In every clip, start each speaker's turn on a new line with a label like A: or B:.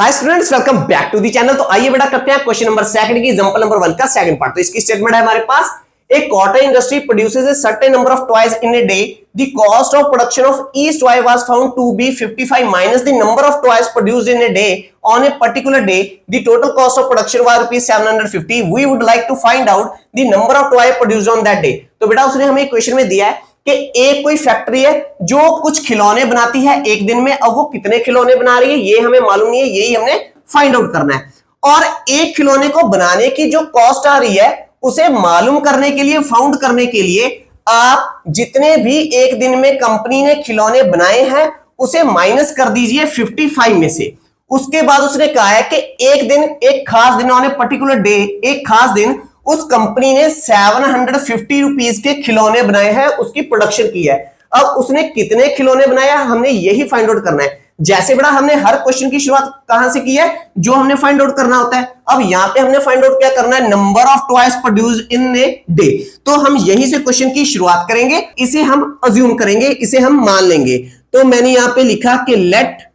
A: Hi students, welcome back to the channel. तो आइए बेटा करते हैं क्वेश्चन नंबर सेकंड की एग्जांपल नंबर 1 का सेकंड पार्ट। तो इसकी स्टेटमेंट है हमारे पास, एक cotton industry produces a certain number of toys in a day. The cost of production of each toy was found to be 55 minus the number of toys produced in a day on a particular day. The total cost of production was rupees 750. We would like to find out the number of toys produced on that day. तो बेटा उसने हमें question में दिया है कि एक कोई फैक्ट्री है जो कुछ खिलौने बनाती है एक दिन में। अब वो कितने खिलौने बना रही है ये हमें मालूम नहीं है, यही हमने फाइंड आउट करना है। और एक खिलौने को बनाने की जो कॉस्ट आ रही है उसे मालूम करने के लिए, फाउंड करने के लिए आप जितने भी एक दिन में कंपनी ने खिलौने बनाए हैं उसे माइनस कर दीजिए 55 में से। उसके बाद उसने कहा है कि एक दिन, एक खास दिन, ऑन ए पर्टिकुलर डे, एक खास दिन उस कंपनी ने 750 रुपीज के खिलौने बनाए हैं, उसकी प्रोडक्शन की है। अब उसने कितने खिलौने बनाए हैं हमने यही फाइंड आउट करना है। जैसे बड़ा हमने हर क्वेश्चन की शुरुआत कहां से की है, जो हमने फाइंड आउट करना होता है। अब यहां पे हमने फाइंड आउट क्या करना है, number of toys produced in a day. तो हम यहीं से क्वेश्चन की शुरुआत करेंगे, इसे हम अज्यूम करेंगे, इसे हम मान लेंगे। तो मैंने यहां पे लिखा कि late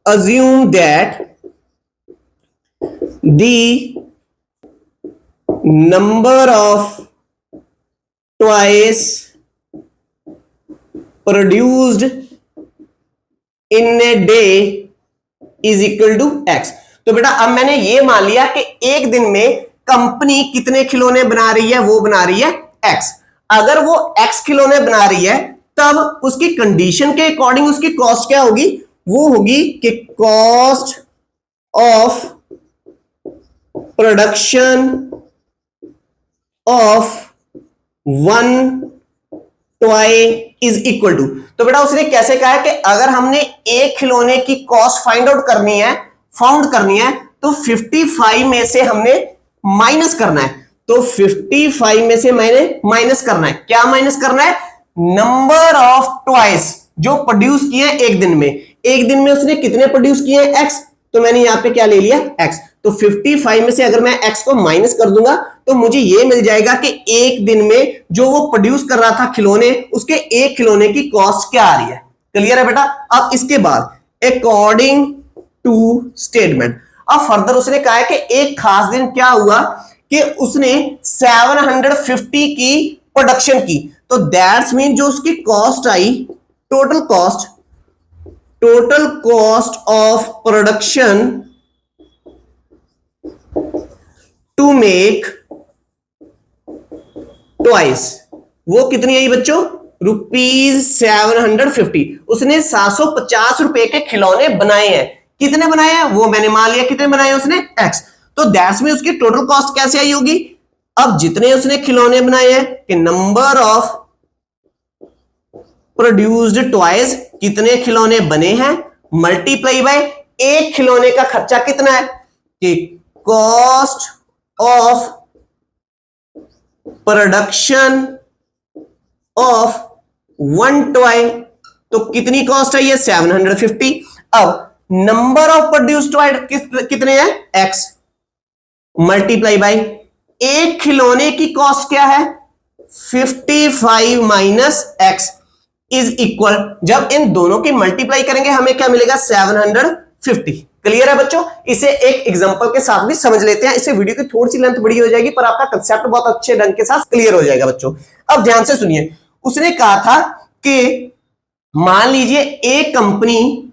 A: assume that the number of toys produced in a day is equal to x। तो बेटा अब मैंने ये मान लिया कि एक दिन में कंपनी कितने खिलौने बना रही है, वो बना रही है x। अगर वो x खिलौने बना रही है तब उसकी कंडीशन के अकॉर्डिंग उसकी कॉस्ट क्या होगी, वो होगी कि cost of production of one toy is equal to. तो बेटा उसने कैसे कहा है कि अगर हमने एक खिलौने की कॉस्ट फाइंड आउट करनी है, फाउंड करनी है, तो 55 में से हमने माइनस करना है। तो 55 में से मैंने माइनस करना है, क्या माइनस करना है, नंबर ऑफ टॉयज जो प्रोड्यूस किए हैं एक दिन में। एक दिन में उसने कितने प्रोड्यूस किए हैं, एक्स। तो मैंने यहां पे क्या ले लिया, एक्स। तो 55 में से अगर मैं x को माइनस कर दूंगा तो मुझे ये मिल जाएगा कि एक दिन में जो वो प्रोड्यूस कर रहा था खिलौने, उसके एक खिलौने की कॉस्ट क्या आ रही है। क्लियर है बेटा। अब इसके बाद अकॉर्डिंग टू स्टेटमेंट, अब फर्दर उसने कहा है कि एक खास दिन क्या हुआ कि उसने 750 की प्रोडक्शन की। तो दैट्स मीन जो उसकी कॉस्ट आई, total cost of production to make toys, वो कितनी आई बच्चों, रुपीज 750। उसने 750 रुपए के खिलौने बनाए हैं। कितने बनाए हैं वो मैंने मान लिया, कितने बनाए उसने, एक्स। तो दैट्स में उसकी टोटल कॉस्ट कैसे आई होगी। अब जितने उसने खिलौने बनाए हैं कि नंबर ऑफ प्रोड्यूस्ड टॉयज, कितने खिलौने बने हैं, मल्टीप्लाई बाय एक खिलौने का खर्चा कितना है, कि cost of production of one toy. तो कितनी कॉस्ट है ये, 750। अब नंबर ऑफ प्रोड्यूस्ड टॉय कितने हैं, एक्स, मल्टीप्लाई बाय एक खिलौने की कॉस्ट क्या है, 55 माइनस एक्स इज इक्वल, जब इन दोनों की मल्टीप्लाई करेंगे हमें क्या मिलेगा, 750। क्लियर है बच्चों। इसे एक एग्जांपल के साथ भी समझ लेते हैं, इससे वीडियो की थोड़ी सी लेंथ बड़ी हो जाएगी पर आपका कंसेप्ट बहुत अच्छे ढंग के साथ क्लियर हो जाएगा बच्चों। अब ध्यान से सुनिए, उसने कहा था कि मान लीजिए एक कंपनी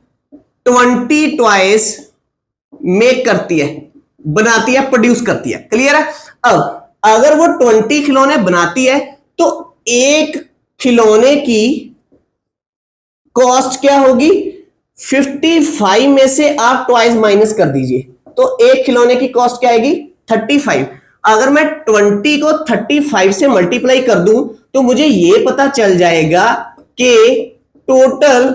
A: 20 टॉयज मेक करती है, बनाती है, प्रोड्यूस करती है। क्लियर है। अब अगर वो 20 खिलौने बनाती है तो एक खिलौने की कॉस्ट क्या होगी, 55 में से आप टॉयज माइनस कर दीजिए तो एक खिलौने की कॉस्ट क्या आएगी, 35। अगर मैं 20 को 35 से मल्टीप्लाई कर दूं तो मुझे यह पता चल जाएगा कि टोटल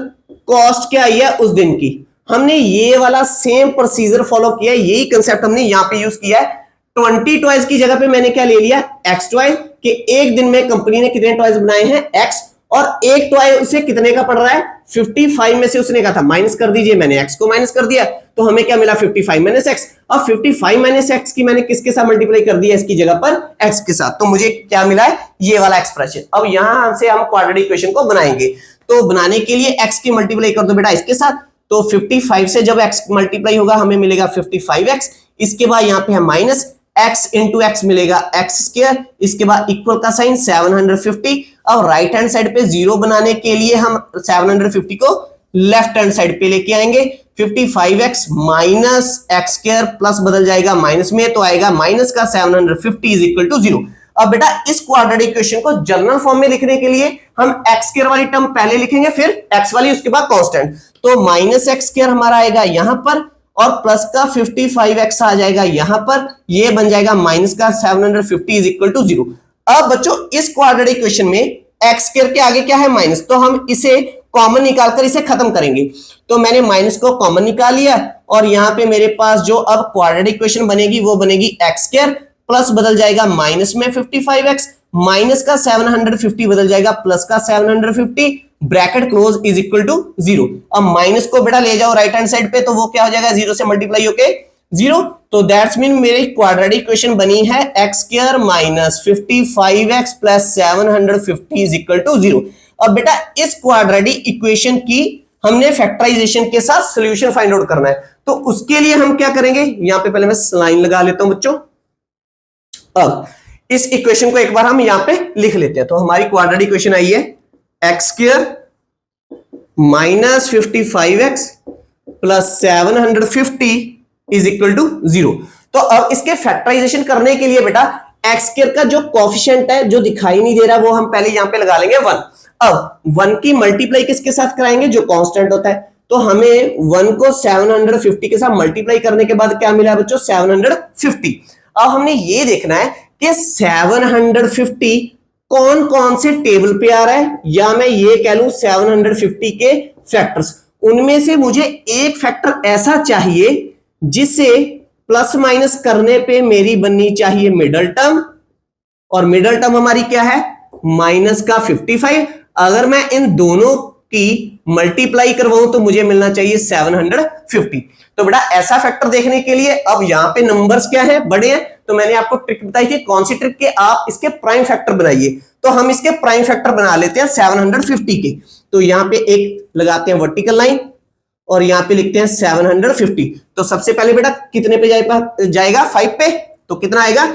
A: कॉस्ट क्या आई है उस दिन की। हमने ये वाला सेम प्रोसीजर फॉलो किया है, यही कंसेप्ट हमने यहां पे यूज किया है। 20 टॉयज की जगह पे मैंने क्या ले लिया, एक्स टॉयज, कि एक दिन में कंपनी ने कितने टॉयज बनाए हैं, एक्स, और एक टॉय उसे कितने का पड़ रहा है, 55 में से उसने कहा था माइनस कर दीजिए, मैंने x को माइनस कर दिया तो हमें क्या मिला, 55 माइनस एक्स। अब 55 माइनस एक्स की मैंने किसके साथ मल्टीप्लाई कर दिया, इसकी जगह पर x के साथ, तो मुझे क्या मिला है, ये वाला एक्सप्रेशन। अब यहां से हम क्वाड्रेटिक इक्वेशन को बनाएंगे, तो बनाने के लिए x की मल्टीप्लाई कर दो बेटा इसके साथ, तो 55 से जब x मल्टीप्लाई होगा हमें मिलेगा 55x, इसके बाद यहाँ पे है माइनस x इंटू एक्स मिलेगा एक्स स्क्वायर, इसके बाद इक्वल का साइन 750। अब राइट हैंड साइड पे जीरो बनाने के लिए हम 750 को लेफ्ट हैंड साइड पे लेके आएंगे। 55x minus x square plus बदल जाएगा माइनस में, तो आएगा माइनस का 750 इज इक्वल टू 0। अब बेटा इस क्वाड्रेटिक इक्वेशन को जनरल फॉर्म में लिखने के लिए हम एक्स स्क्वायर वाली टर्म पहले लिखेंगे, फिर एक्स वाली, उसके बाद कांस्टेंट। तो माइनस एक्स स्क्वायर हमारा आएगा यहां पर और प्लस का 55x आ जाएगा यहां पर, ये बन जाएगा माइनस का 750 इज इक्वल टू 0। अब बच्चों इस क्वाड्रेटिक इक्वेशन में एक्स स्क्वायर के आगे क्या है माइनस, तो हम इसे कॉमन निकालकर इसे खत्म करेंगे। तो मैंने माइनस को कॉमन निकाल लिया और यहां पे मेरे पास जो अब क्वाड्रेटिक इक्वेशन बनेगी वो बनेगी एक्स स्क्वायर प्लस बदल जाएगा माइनस में 55x, माइनस का 750 बदल जाएगा प्लस का 750, bracket close is equal to 0। अब माइनस को बेटा ले जाओ राइट हैंड साइड पे, तो वो क्या हो जाएगा 0 से मल्टीप्लाई होके 0। तो दैट्स मीन मेरी क्वाड्रेटिक इक्वेशन बनी है x square minus 55x plus 750 is equal to 0। अब बेटा इस क्वाड्रेटिक इक्वेशन की हमने फैक्टराइजेशन के साथ सॉल्यूशन फाइंड आउट करना है, तो उसके लिए हम क्या करेंगे, यहां पे पहले मैं लाइन लगा लेता हूं बच्चों। अब इस इक्वेशन को एक बार हम यहां पे लिख लेते हैं। तो हमारी क्वाड्रेटिक इक्वेशन आई है x square minus 55x plus 750 is equal to 0। तो अब इसके फैक्टराइजेशन करने के लिए बेटा एक्स स्क्वायर का जो कोफिशिएंट है जो दिखाई नहीं दे रहा वो हम पहले यहां पे लगा लेंगे 1। अब 1 की मल्टीप्लाई किसके साथ कराएंगे, जो कांस्टेंट होता है। तो हमें 1 को 750 के साथ मल्टीप्लाई करने के बाद क्या मिला बच्चों 750। अब हमने ये देखना है कि 750 कौन कौन से टेबल पे आ रहा है, या मैं ये कह लूं 750 के फैक्टर्स, उनमें से मुझे एक फैक्टर ऐसा चाहिए जिसे प्लस माइनस करने पे मेरी बननी चाहिए मिडल टर्म, और मिडल टर्म हमारी क्या है माइनस का 55। अगर मैं इन दोनों की मल्टीप्लाई करवाऊं तो मुझे मिलना चाहिए 750। तो बेटा ऐसा फैक्टर देखने के लिए अब यहां पे नंबर्स क्या है बड़े हैं, तो मैंने आपको ट्रिक बताई थी, कौन सी ट्रिक के आप इसके प्राइम फैक्टर बनाइए। तो हम इसके प्राइम फैक्टर बना लेते हैं 750 के। तो यहां पे एक लगाते हैं वर्टिकल लाइन और यहां पे लिखते हैं 750। तो सबसे पहले बेटा कितने पे जाएगा 5 पे, तो कितना आएगा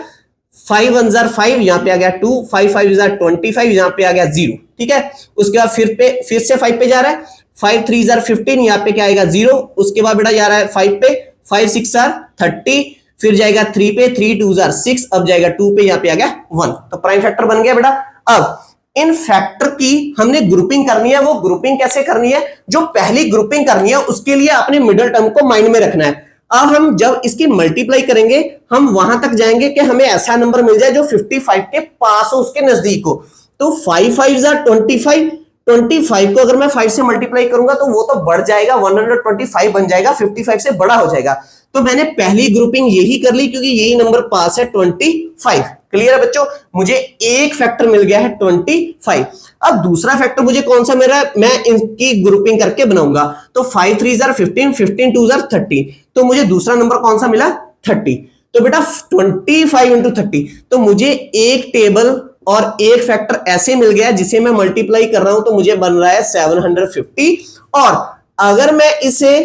A: 5 1 जार 5, यहां पे आ गया 2, 5 5 जार 25, यहां पे आ गया 0। ठीक है, उसके बाद फिर से 5 पे जा रहा है, 5 3 जार 15, यहां पे क्या आएगा 0। उसके बाद बेटा जा रहा है 5 पे, 5 6 जार 30, फिर जाएगा 3 पे, 3 2 जार 6, अब जाएगा 2 पे, यहां पे आ गया 1। तो प्राइम फैक्टर बन गया बेटा। अब इन फैक्टर की हमने ग्रुपिंग करनी है। वो ग्रुपिंग कैसे करनी है, जो पहली ग्रुपिंग करनी है उसके लिए अपने मिडिल टर्म को माइंड में रखना है। अब हम जब इसकी मल्टीप्लाई करेंगे हम वहां तक जाएंगे कि हमें ऐसा नंबर मिल जाए जो 55 के पास हो, उसके नजदीक हो। तो 5 5 जार 25, 25 को अगर मैं 5 से मल्टीप्लाई करूंगा तो वो तो बढ़ जाएगा, 125 बन जाएगा, 55 से बड़ा हो जाएगा। तो मैंने पहली ग्रुपिंग यही कर ली क्योंकि यही नंबर पास है 25। क्लियर है बच्चों, मुझे एक फैक्टर मिल गया है 25। अब दूसरा फैक्टर मुझे कौन सा मिल रहा है, मैं इनकी ग्रुपिंग करके बनाऊंगा। तो 5 3 जार 15, 15 2 जार 30, तो मुझे दूसरा नंबर कौन सा मिला 30। तो बेटा 25 इंटू 30, तो मुझे एक टेबल और एक फैक्टर ऐसे मिल गया जिसे मैं मल्टीप्लाई कर रहा हूं तो मुझे बन रहा है 750। और अगर मैं इसे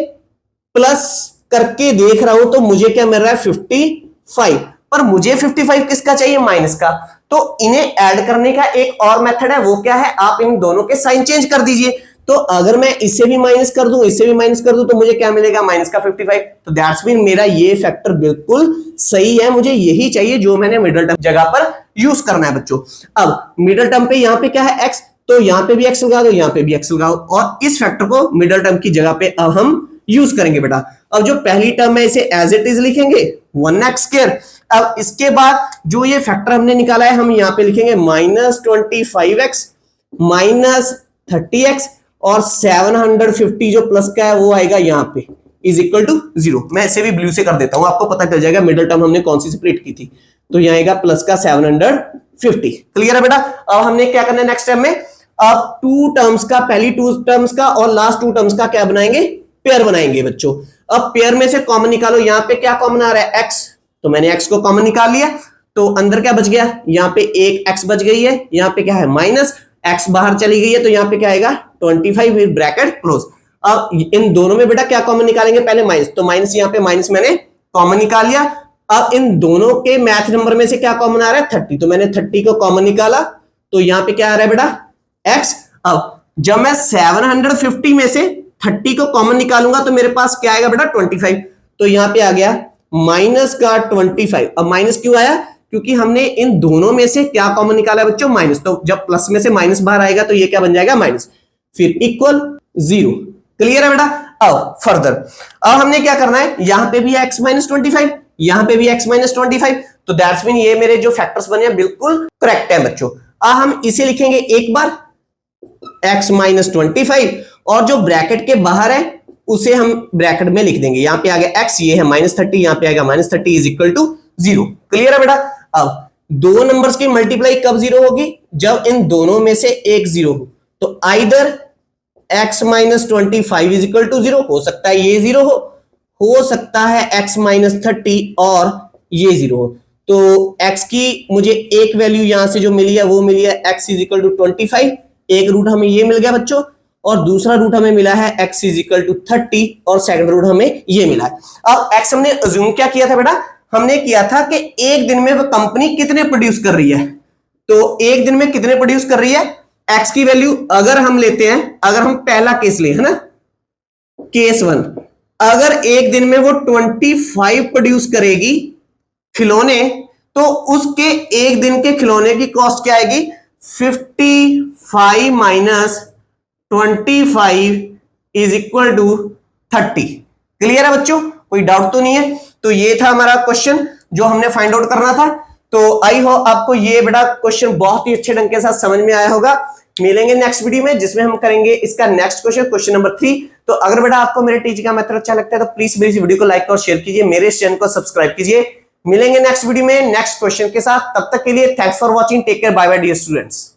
A: प्लस करके देख रहा हूं तो मुझे क्या मिल रहा है 55, पर मुझे 55 किसका चाहिए माइनस का। तो इन्हें ऐड करने का एक और मेथड है, वो क्या है, आप इन दोनों के साइन चेंज कर दीजिए। तो अगर मैं इसे भी माइनस कर दूं इसे भी माइनस कर दूं तो मुझे क्या मिलेगा माइनस का 55। तो दैट्स मीन मेरा ये फैक्टर बिल्कुल सही है, मुझे यही चाहिए जो मैंने मिडिल टर्म जगह पर यूज करना है बच्चों। अब मिडिल टर्म पे यहां पे क्या है एक्स, तो यहां पे भी एक्स लगा दो, यहां पे भी एक्स लगाओ, और इस फैक्टर को मिडिल टर्म की जगह पे अब हम यूज करेंगे बेटा। अब जो पहली टर्म है इसे एज इट इज लिखेंगे 1x स्क्वायर। अब इसके बाद जो ये फैक्टर हमने निकाला है हम यहां पे लिखेंगे माइनस 25x माइनस 30x, और 750 जो प्लस का है वो आएगा यहाँ पे इज इक्वल टू 0। मैं इसे भी ब्लू से कर देता हूं, आपको पता चल जाएगा मिडिल टर्म हमने कौन सी सेपरेट की थी। तो यहाँ आएगा प्लस का 750। क्लियर है बेटा। अब हमने क्या करना है नेक्स्ट टाइम में, अब टू टर्म्स का, पहली टू टर्म्स का और लास्ट टू टर्म्स का क्या बनाएंगे, पेयर बनाएंगे बच्चों। अब पेयर में से कॉमन निकालो, यहाँ पे क्या कॉमन आ रहा है x, तो मैंने x को कॉमन निकाल लिया, तो अंदर क्या बच गया, यहाँ पे एक x बच गई है, यहाँ पे क्या है माइनस, x बाहर चली गई है तो यहाँ पे क्या आएगा 25 विद ब्रैकेट क्लोज। अब इन दोनों में बेटा क्या कॉमन निकालेंगे, पहले माइनस, तो माइनस यहाँ पे माइनस मैंने कॉमन निकाल लिया। अब इन दोनों के मैथ नंबर में से क्या कॉमन आ रहा है 30, तो मैंने 30 को कॉमन निकाला, तो यहाँ पे क्या आ रहा है बेटा x। अब जब मैं 750 में से 30 को कॉमन निकालूंगा तो मेरे पास क्या आएगा बेटा 25, तो यहाँ पे आ गया माइनस का 25। अब माइनस क्यों आया, क्योंकि हमने इन दोनों में से क्या कॉमन निकाला है बच्चों, माइनस, तो जब प्लस में से माइनस बाहर आएगा तो ये क्या बन जाएगा माइनस, फिर इक्वल 0। क्लियर है बेटा। अब फर्दर, अब हमने क्या करना है, यहां पे भी x माइनस 25, यहां पे भी x माइनस 25, तो दैट्स मीन ये मेरे जो फैक्टर्स बने हैं बिल्कुल करेक्ट है बच्चों। अब हम इसे लिखेंगे एक बार x माइनस 25, और जो ब्रैकेट के बाहर है उसे हम ब्रैकेट में लिख देंगे, यहां पे आ गया x, ये है माइनस 30, यहां पे आएगा minus 30 is equal to 0। Clear है बेटा। अब दो नंबर्स की मल्टीप्लाई कब 0 होगी, जब इन दोनों में से एक 0 हो, तो either x minus 25 is equal to 0, हो सकता है ये 0 हो सकता है x माइनस 30 और ये 0 हो। तो x की मुझे एक वैल्यू यहां से जो मिली है वो मिली है x इज इक्वल टू 25, एक रूट हमें ये मिल गया बच्चों, और दूसरा रूट हमें मिला है x इज इक्वल टू 30, और सेकंड रूट हमें ये मिला है। अब x हमने अज्यूम क्या किया था बेटा, हमने किया था कि एक दिन में वो कंपनी कितने प्रोड्यूस कर रही है, तो एक दिन में कितने प्रोड्यूस कर रही है, x की वैल्यू अगर हम लेते हैं, अगर हम पहला केस ले, है ना, केस 1, अगर एक दिन में वो 25 प्रोड्यूस करेगी खिलौने, तो उसके एक दिन के खिलौने की कॉस्ट क्या आएगी, 55 minus 25 is equal to 30। Clear है बच्चों, कोई डाउट तो नहीं है। तो ये था हमारा क्वेश्चन जो हमने फाइंड आउट करना था। तो आई होप आपको ये बड़ा क्वेश्चन बहुत ही अच्छे ढंग के साथ समझ में आया होगा। मिलेंगे नेक्स्ट वीडियो में जिसमें हम करेंगे इसका नेक्स्ट क्वेश्चन, क्वेश्चन नंबर 3। तो अगर बेटा आपको मेरे टीचिंग का मेथड अच्छा लगता है तो प्लीज मेरी वीडियो को लाइक और शेयर कीजिए, मेरे इस चैनल को सब्सक्राइब कीजिए। मिलेंगे नेक्स्ट वीडियो में नेक्स्ट क्वेश्चन के साथ, तब तक के लिए thanks for watching, take care, bye bye dear students.